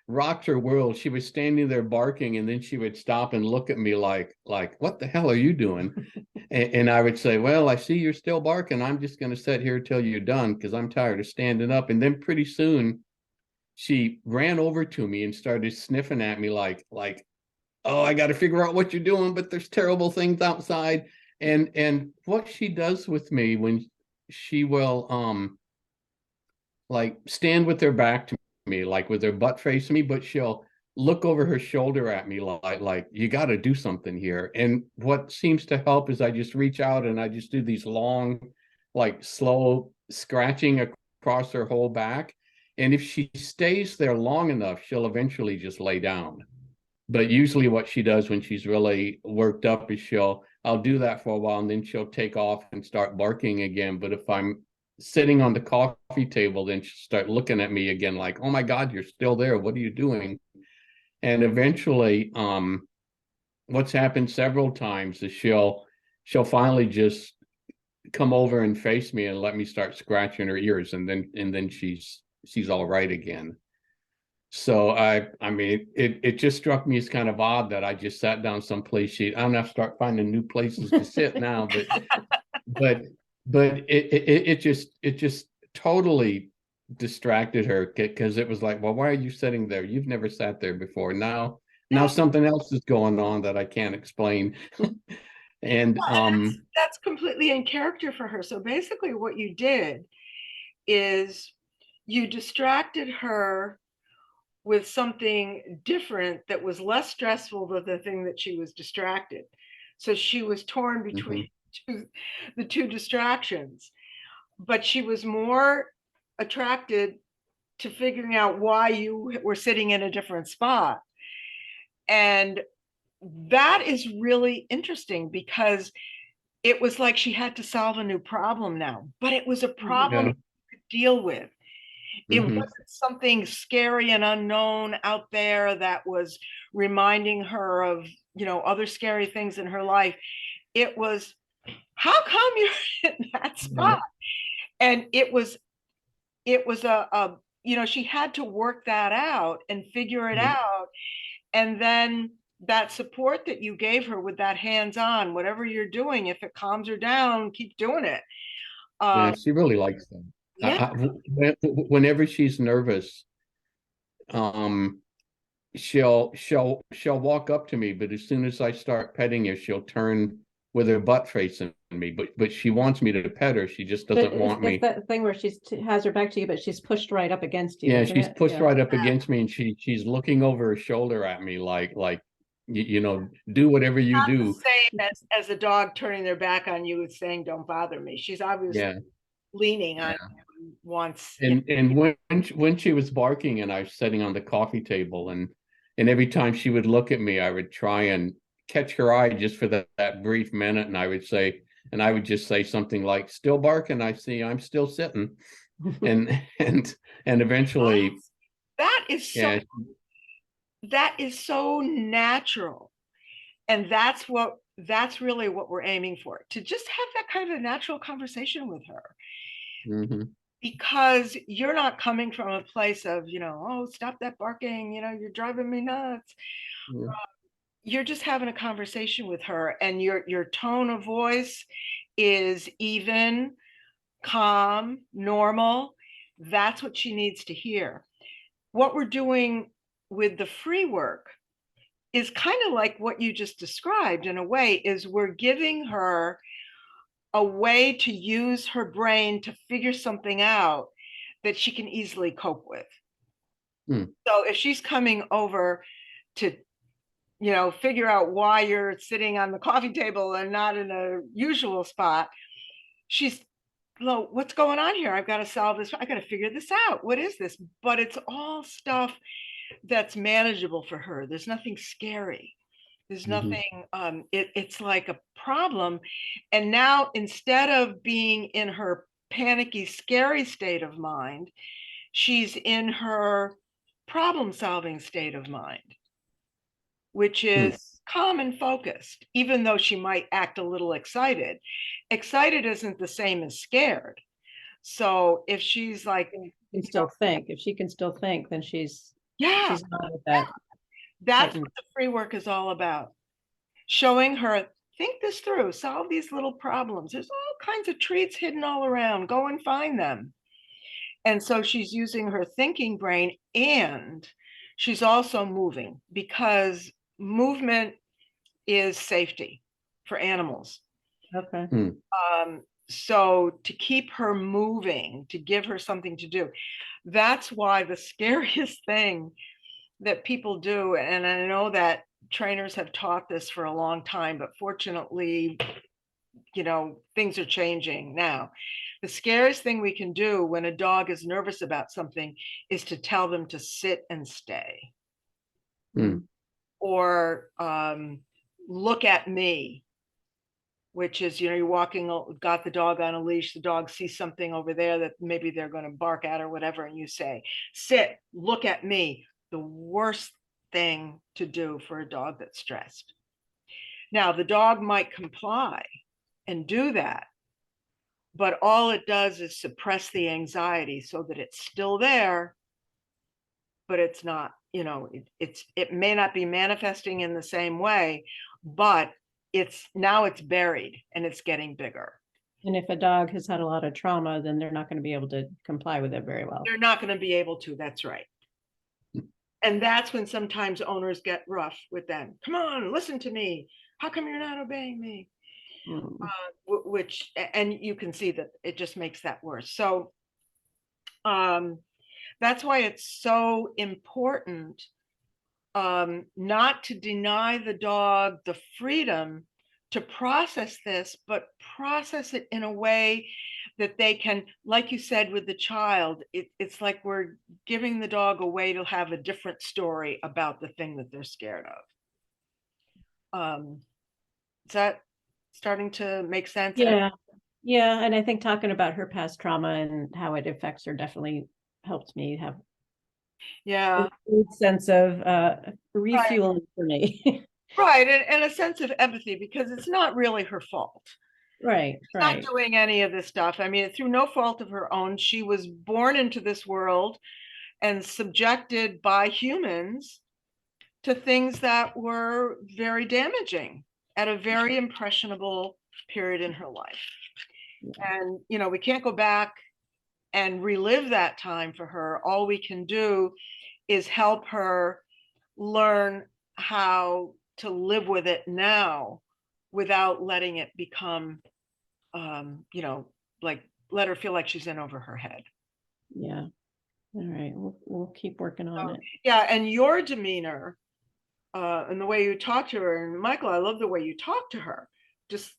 rocked her world. She was standing there barking, and then she would stop and look at me like, what the hell are you doing? And I would say, well, I see you're still barking. I'm just going to sit here till you're done because I'm tired of standing up. And then pretty soon she ran over to me and started sniffing at me like, oh, I got to figure out what you're doing, but there's terrible things outside. And what she does with me when she will like stand with her back to me, like with her butt facing me, but she'll look over her shoulder at me like you got to do something here. And what seems to help is I just reach out and I just do these long, like slow scratching across her whole back. And if she stays there long enough, she'll eventually just lay down. But usually what she does when she's really worked up is I'll do that for a while and then she'll take off and start barking again. But if I'm sitting on the coffee table, then she'll start looking at me again like, oh my God, you're still there. What are you doing? And eventually, what's happened several times is she'll finally just come over and face me and let me start scratching her ears, and then she's all right again. So I mean, it just struck me as kind of odd that I just sat down someplace. I'm gonna have to start finding new places to sit now, but but it just totally distracted her because it was like, well, why are you sitting there? You've never sat there before. Now something else is going on that I can't explain. And That's completely in character for her. So basically what you did is you distracted her with something different that was less stressful than the thing that she was distracted. So she was torn between the two distractions, but she was more attracted to figuring out why you were sitting in a different spot. And that is really interesting because it was like she had to solve a new problem now, but it was a problem yeah. to deal with. It Mhm. wasn't something scary and unknown out there that was reminding her of, other scary things in her life. It was, how come you're in that Yeah. spot? And it was she had to work that out and figure it Yeah. out. And then that support that you gave her with that hands-on, whatever you're doing, if it calms her down, keep doing it. Yeah, Um, she really likes them. yeah, Whenever she's nervous, um, she'll walk up to me, but as soon as I start petting her, she'll turn with her butt facing me. But she wants me to pet her. She just But doesn't want it's me. that thing where has her back to you, but she's pushed right up against you, Yeah, isn't she's it? pushed Yeah. right up against me, and she's looking over her shoulder at me like do whatever you the do. same as a dog turning their back on you and saying, "Don't bother me." She's obviously Yeah. leaning on Yeah. you once. And when she was barking and I was sitting on the coffee table and every time she would look at me, I would try and catch her eye just for that brief minute, and I would just say something like, "Still barking, I see, I'm still sitting." And and eventually, That is so yeah, that is so natural. And that's really what we're aiming for, to just have that kind of a natural conversation with her. mhm, Because you're not coming from a place of, oh, stop that barking, you're driving me nuts. yeah, You're just having a conversation with her, and your tone of voice is even, calm, normal. That's what she needs to hear. What we're doing with the free work is kind of like what you just described in a way, is we're giving her a way to use her brain to figure something out that she can easily cope with. hmm, So if she's coming over to, figure out why you're sitting on the coffee table and not in a usual spot, she's, well, what's going on here? I've got to solve this. I got to figure this out. What is this? But it's all stuff that's manageable for her. There's nothing scary. There's mhm, nothing, it's like a problem. And now instead of being in her panicky, scary state of mind, she's in her problem solving state of mind, which hmm. is calm and focused, even though she might act a little excited. Excited isn't the same as scared. So if she's like, Can still think. If she can still think, then yeah, she's not at that that's heightened. what the free work is all about. Showing her, think this through, solve these little problems. There's all kinds of treats hidden all around. Go and find them. And so she's using her thinking brain, and she's also moving, because movement is safety for animals. Okay. Hmm. So to keep her moving, to give her something to do, that's why the scariest thing that people do, and I know that trainers have taught this for a long time, but fortunately, things are changing now. The scariest thing we can do when a dog is nervous about something is to tell them to sit and stay, Hmm. or look at me, which is, you're walking, got the dog on a leash, the dog sees something over there that maybe they're going to bark at or whatever, and you say, sit, look at me. The worst thing to do for a dog that's stressed. Now, the dog might comply and do that, but all it does is suppress the anxiety so that it's still there, but it's not, it may not be manifesting in the same way, but it's buried and it's getting bigger. And if a dog has had a lot of trauma, then they're not going to be able to comply with it very well. They're not going to be able to. That's right. And that's when sometimes owners get rough with them. Come on, listen to me. How come you're not obeying me? Mm. Which, and you can see that it just makes that worse. So that's why it's so important not to deny the dog the freedom to process this, but process it in a way that they can, like you said with the child, it's like we're giving the dog a way to have a different story about the thing that they're scared of. Is that starting to make sense? Yeah. Yeah. And I think talking about her past trauma and how it affects her definitely helped me have Yeah. a good sense of Right. refueling for me. Right. And a sense of empathy, because it's not really her fault. Right. She's not Right. doing any of this stuff. I mean, through no fault of her own, she was born into this world and subjected by humans to things that were very damaging at a very impressionable period in her life. And, you know, we can't go back and relive that time for her. All we can do is help her learn how to live with it now without letting it become, you know, like let her feel like she's in over her head. Yeah. All right. We'll keep working on it. Yeah. And your demeanor and the way you talk to her, and Michael, I love the way you talk to her, just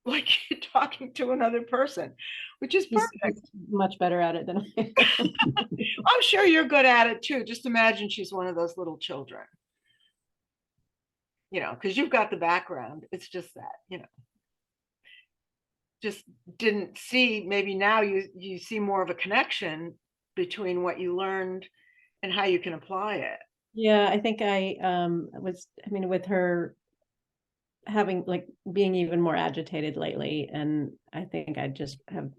like you're talking to another person, which is He's perfect. much better at it than I am. I'm sure you're good at it too. Just imagine she's one of those little children, you know, because you've got the background. It's just that, you know, just didn't see, maybe now you see more of a connection between what you learned and how you can apply it. Yeah, I think I mean, with her having like being even more agitated lately, and I think I just have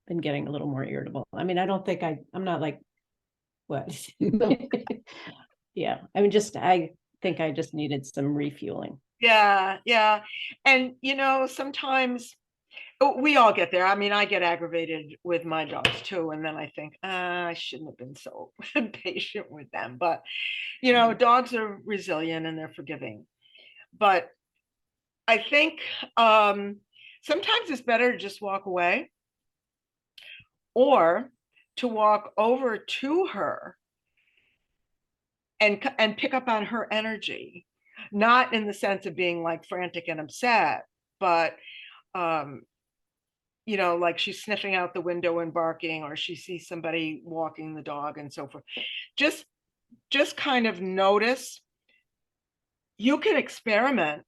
been getting a little more irritable. I mean, I don't think I'm not like what. Yeah, I mean, just I think I just needed some refueling. Yeah, yeah. And you know, sometimes we all get there. I mean, I get aggravated with my dogs too, and then I think, I shouldn't have been so patient with them. But you know, dogs are resilient and they're forgiving. But I think sometimes it's better to just walk away or to walk over to her and pick up on her energy, not in the sense of being like frantic and upset, but you know, like she's sniffing out the window and barking, or she sees somebody walking the dog and so forth. Just kind of notice. You can experiment,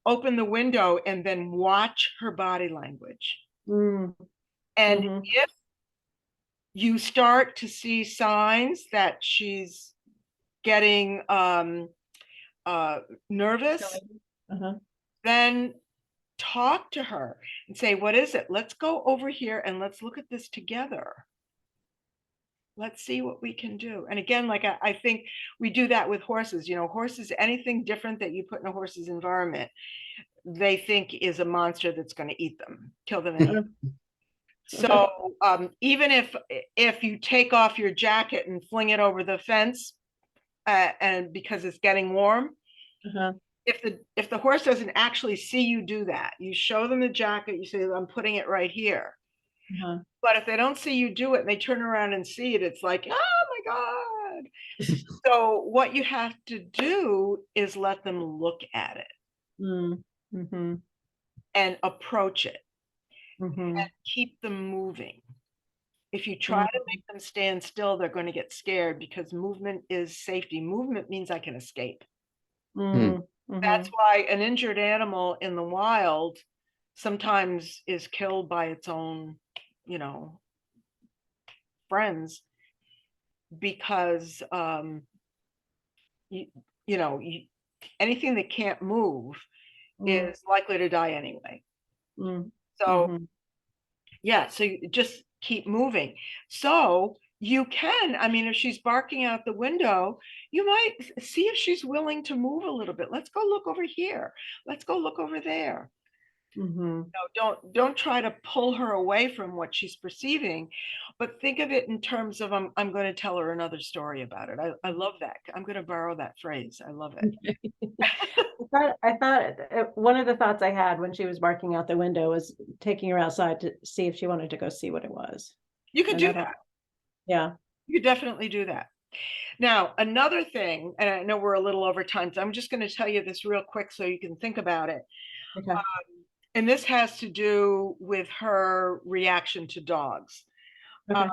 open the window and then watch her body language. Mm, And mhm. if you start to see signs that she's getting nervous, Uh-huh. then talk to her and say, what is it? Let's go over here and let's look at this together. Let's see what we can do. And again, like I think we do that with horses. You know, horses, anything different that you put in a horse's environment, they think is a monster that's going to eat them, kill them and eat them. So even if you take off your jacket and fling it over the fence, and because it's getting warm, Uh-huh. if the horse doesn't actually see you do that, you show them the jacket, you say, I'm putting it right here. Uh-huh. But if they don't see you do it and they turn around and see it, it's like, oh my God. So what you have to do is let them look at it Mm-hmm. and approach it Mm-hmm. and keep them moving. If you try to Mm-hmm. make them stand still, they're going to get scared, because movement is safety. Movement means I can escape. That's Mm-hmm. why an injured animal in the wild sometimes is killed by its own, you know, friends, because you, you know, anything that can't move is likely to die anyway. So Mm-hmm. yeah, so you just keep moving. So you can, I mean, if she's barking out the window, you might see if she's willing to move a little bit. Let's go look over here. Let's go look over there. Mhm. No, don't try to pull her away from what she's perceiving, but think of it in terms of I'm going to tell her another story about it. I love that. I'm going to borrow that phrase. I love it. I thought one of the thoughts I had when she was barking out the window was taking her outside to see if she wanted to go see what it was. You could And I do don't, that. yeah. You could definitely do that. Now, another thing, and I know we're a little over time, so I'm just going to tell you this real quick so you can think about it. Okay. And this has to do with her reaction to dogs. Okay.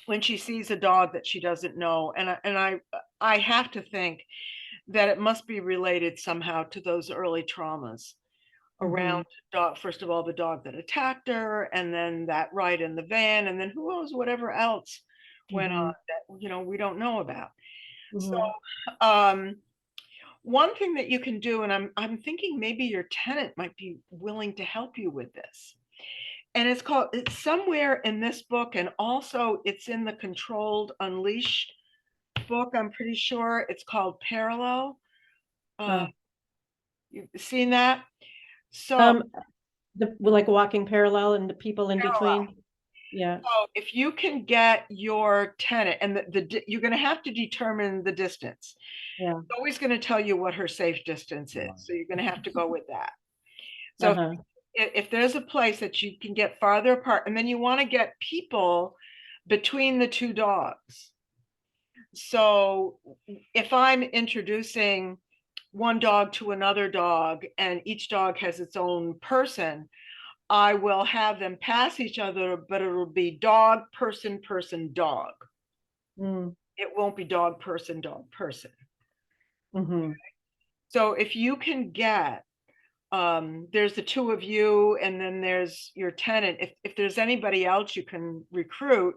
When she sees a dog that she doesn't know, I have to think that it must be related somehow to those early traumas around dog. First of all, the dog that attacked her, and then that ride in the van, and then who knows whatever else went on that we don't know about. So um one thing that you can do, and I'm thinking maybe your tenant might be willing to help you with this, and it's somewhere in this book, and also it's in the Controlled Unleashed book. I'm pretty sure it's called Parallel. Oh. You've seen that? So Um, like walking parallel and the people in between. Yeah. if you can get your tenant, and you're going to have to determine the distance. Yeah. It's always going to tell you what her safe distance is, so you're going to have to go with that. So Uh-huh. if there's a place that you can get farther apart, and then you want to get people between the two dogs. So if I'm introducing one dog to another dog, and each dog has its own person, I will have them pass each other, but it'll be dog, person, person, dog. Mm. It won't be dog, person, dog, person. Mm-hmm. So if you can get, there's the two of you, and then there's your tenant. If there's anybody else you can recruit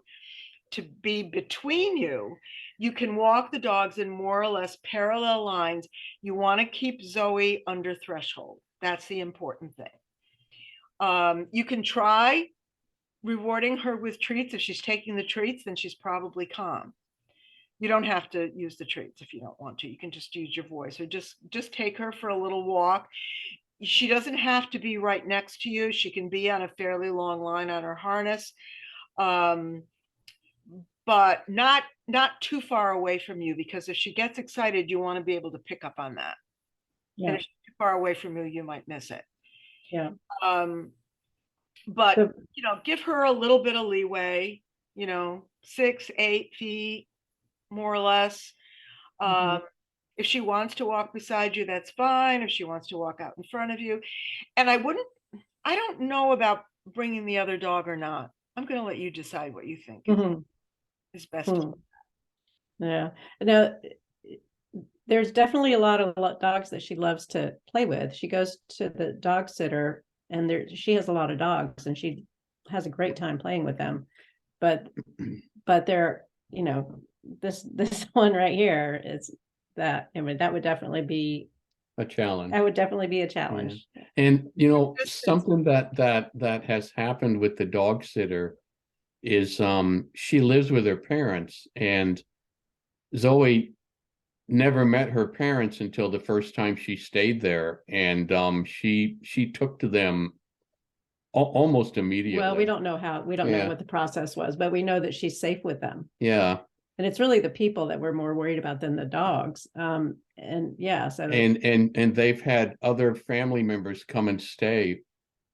to be between you, you can walk the dogs in more or less parallel lines. You want to keep Zoe under threshold. That's the important thing. You can try rewarding her with treats. If she's taking the treats, then she's probably calm. You don't have to use the treats if you don't want to. You can just use your voice, or just take her for a little walk. She doesn't have to be right next to you. She can be on a fairly long line on her harness, but not too far away from you, because if she gets excited, you want to be able to pick up on that. And Yeah. if she's too far away from you, you might miss it. Yeah. But So, give her a little bit of leeway, 6, 8 feet, more or less. If she wants to walk beside you, that's fine. If she wants to walk out in front of you. And I don't know about bringing the other dog or not. I'm going to let you decide what you think is best. yeah. Now, there's definitely a lot of dogs that she loves to play with. She goes to the dog sitter, and she has a lot of dogs, and she has a great time playing with them. But they're, this one right here is that, I mean, that would definitely be A challenge. that would definitely be a challenge. And something that has happened with the dog sitter is she lives with her parents, and Zoe never met her parents until the first time she stayed there, and she took to them almost immediately. Well, we don't know what the process was, but we know that she's safe with them. Yeah. And it's really the people that we're more worried about than the dogs. And yeah, so and they've had other family members come and stay,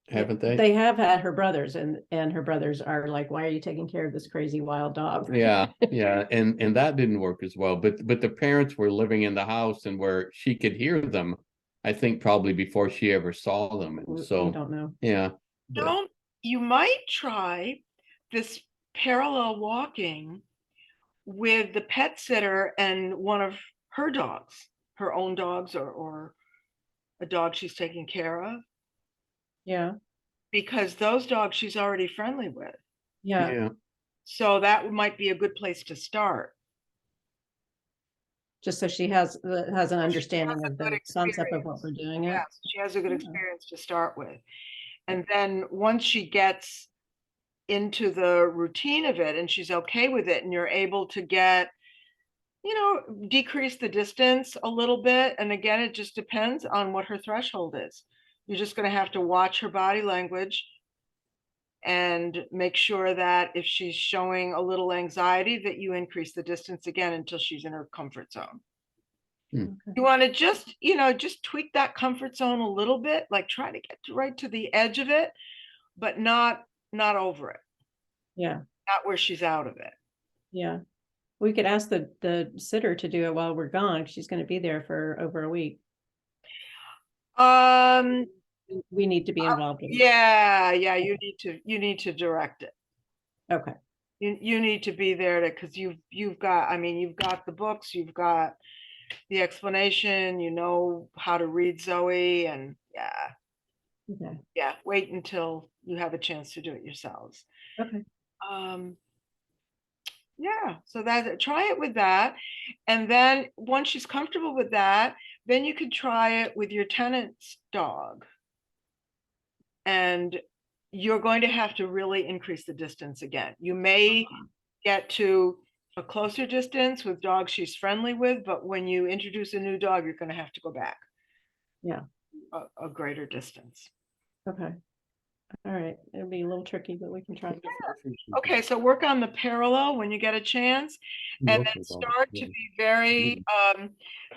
haven't they? They have had her brothers, and her brothers are like, why are you taking care of this crazy wild dog? Yeah. And that didn't work as well. But the parents were living in the house, and where she could hear them, I think probably before she ever saw them. And so we don't know. Yeah. You might try this parallel walking with the pet sitter and one of her dogs, her own dogs, or a dog she's taking care of. Yeah. Because those dogs she's already friendly with. Yeah. So that might be a good place to start. Just so she has an understanding of the concept of what we're doing. Yes, she has a good experience to start with. And then once she gets into the routine of it and she's okay with it, and you're able to get, decrease the distance a little bit. And again, it just depends on what her threshold is. You're just going to have to watch her body language and make sure that if she's showing a little anxiety, that you increase the distance again until she's in her comfort zone. Okay. You want to just, just tweak that comfort zone a little bit, like try to get right to the edge of it, but not over it, Yeah, not where she's out of it. yeah. We could ask the sitter to do it while we're gone. She's going to be there for over a week. Um, We need to be involved in it. yeah, you need to direct it. Okay. You need to be there because you've got, I mean, you've got the books, you've got the explanation, you know how to read Zoe, and Okay. wait until you have a chance to do it yourselves. Okay. So try it with that. And then once she's comfortable with that, then you could try it with your tenant's dog. And you're going to have to really increase the distance again. You may get to a closer distance with dogs she's friendly with, but when you introduce a new dog, you're going to have to go back. Yeah. A greater distance. Okay. All right. It'll be a little tricky, but we can try. Okay, so work on the parallel when you get a chance, and then start to be very,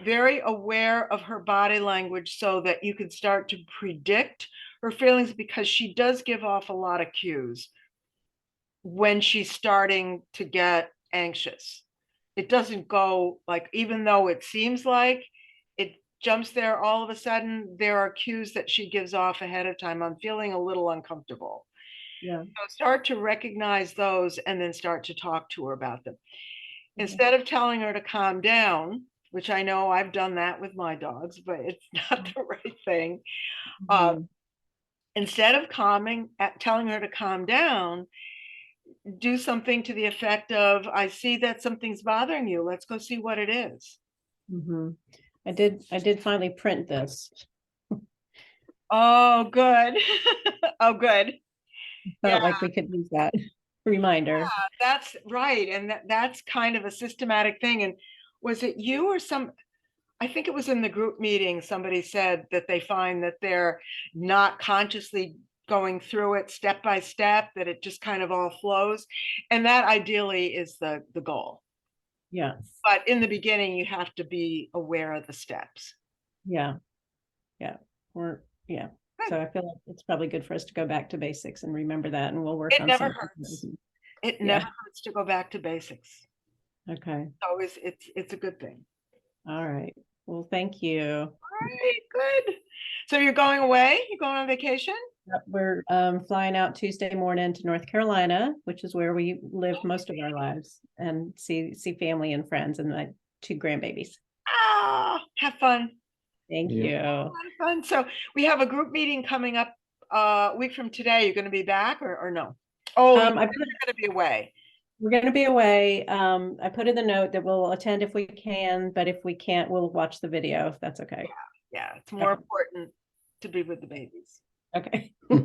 very aware of her body language so that you can start to predict her feelings, because she does give off a lot of cues when she's starting to get anxious. It doesn't go like, even though it seems like it jumps there, all of a sudden there are cues that she gives off ahead of time. I'm feeling a little uncomfortable. Yeah. So start to recognize those and then start to talk to her about them. Instead of telling her to calm down, which I know I've done that with my dogs, but it's not the right thing. Instead of telling her to calm down, do something to the effect of, I see that something's bothering you. Let's go see what it is. I did finally print this. Oh, good. Oh, good. Felt like we could use that reminder. That's right. And that's kind of a systematic thing. And was it you or I think it was in the group meeting, somebody said that they find that they're not consciously going through it step by step, that it just kind of all flows. And that ideally is the goal. Yeah. But in the beginning, you have to be aware of the steps. Yeah. So I feel like it's probably good for us to go back to basics and remember that, and we'll work on never some. hurts. It never hurts to go back to basics. Okay. So it's a good thing. All right. Well, thank you. All right, good. So you're going away? You're going on vacation? We're flying out Tuesday morning to North Carolina, which is where we lived most of our lives, and see family and friends and my 2 grandbabies. Have fun. Thank you. A lot of fun. So we have a group meeting coming up a week from today. You're going to be back or no? Oh, you're going to be away. We're going to be away. I put in the note that we'll attend if we can, but if we can't, we'll watch the video if that's okay. Yeah, it's more important to be with the babies. Okay. All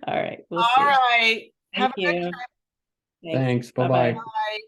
right. We'll see. All right. Thank you. Have a good trip. Thanks. Bye-bye. Bye.